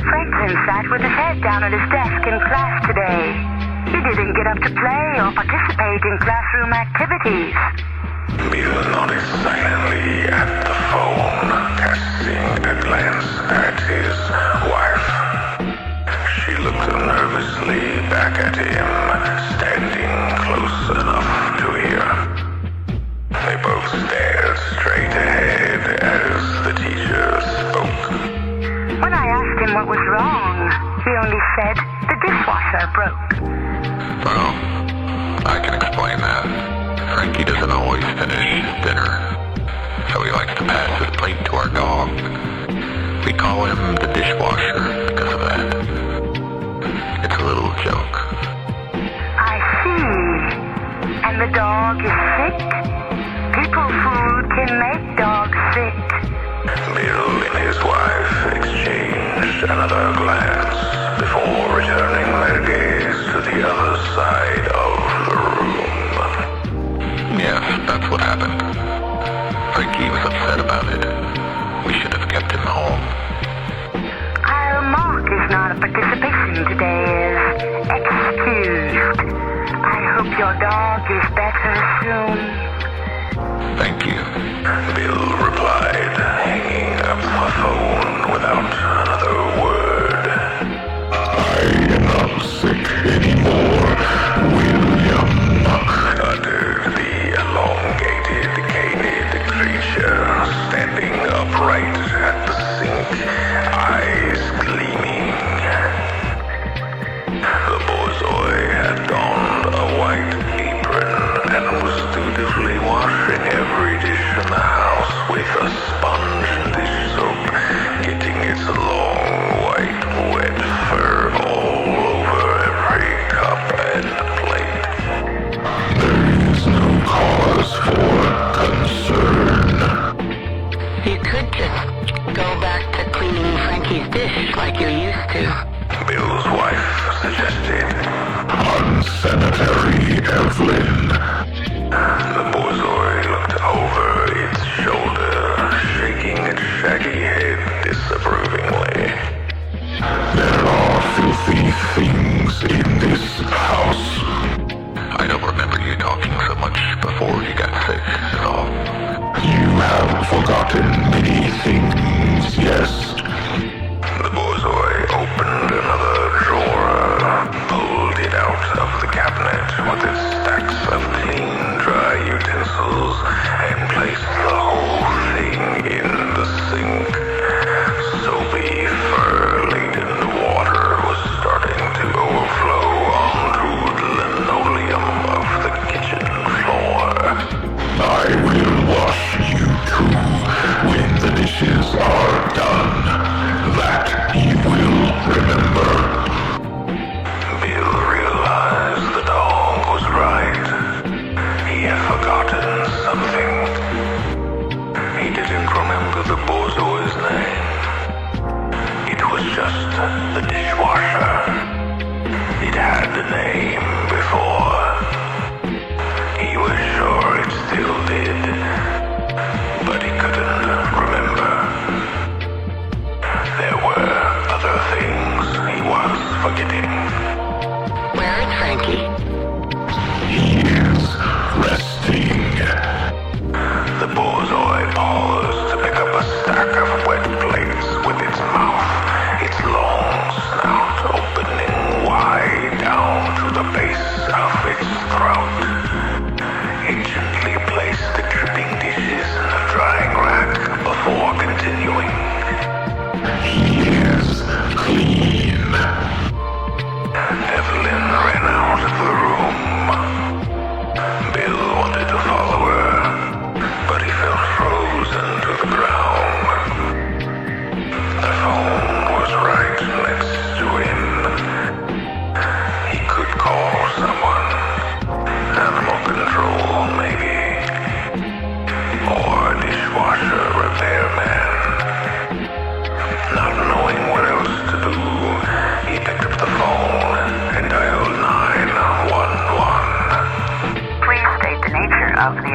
Franklin sat with his head down at his desk in class today. He didn't get up to play or participate in classroom activities. Bill nodded silently at the phone, casting a glance at his wife. She looked nervously back at him, standing close enough to hear. They both stared straight ahead as the teacher spoke. When I asked him what was wrong, he only said the dishwasher broke. Well, I can explain that. Frankie doesn't always finish his dinner, so he likes to pass his plate to our dog. We call him the dishwasher because of that. It's a little joke. I see. And the dog is sick? People food can make dogs sick. Bill and his wife exchanged another glance before returning their gaze to the other side of the room. Yes, that's what happened. Frankie was upset about it. We should have kept him home. Our mark is not a participation today is excused. I hope your dog is better soon. Thank you. Bill replied, hanging up the phone without another word. I am not sick anymore, William, uttered the elongated, canid creature, standing upright at the sink, eyes gleaming. The Borzoi had donned a white apron and was dutifully washing every dish in the house with a sponge and dish soap, getting its long, white, wet fur all over every cup and plate. There is no cause for concern. You could just go back to cleaning Frankie's dish like you used to. Bill's wife suggested. Unsanitary, Evelyn. The Borzoi looked over its shoulder, shaking its shaggy head disapprovingly. There are filthy things in this house. I don't remember you talking so much before you got sick at all. You have forgotten many things, yes. The Borzoi opened another drawer, pulled it out of the cabinet with its stacks of clean, dry utensils, and placed the whole thing in the sink. Soapy, fur-laden water was starting to overflow onto the linoleum of the kitchen floor. I will wash you too when the dishes are done. That you will remember. Bill realized the dog was right. He had forgotten something. He didn't remember the Borzoi's name. It was just the dishwasher. It had the name before. He was sure it still did, but he couldn't remember. There were other things he was forgetting. Where is Frankie? He is resting. The Borzoi paused to pick up a stack of wet plates with its mouth, its long snout opening wide down to the base of its throat. It gently placed the dripping dishes in the drying rack before continuing. He is clean. Evelyn ran out of the room. Bill wanted to follow her, but he felt frozen to the ground. The phone was right next to him. He could call someone. Animal control, maybe. Or a dishwasher repairman. Not knowing what else to do, he picked up the phone and dialed 911. Please state the nature of the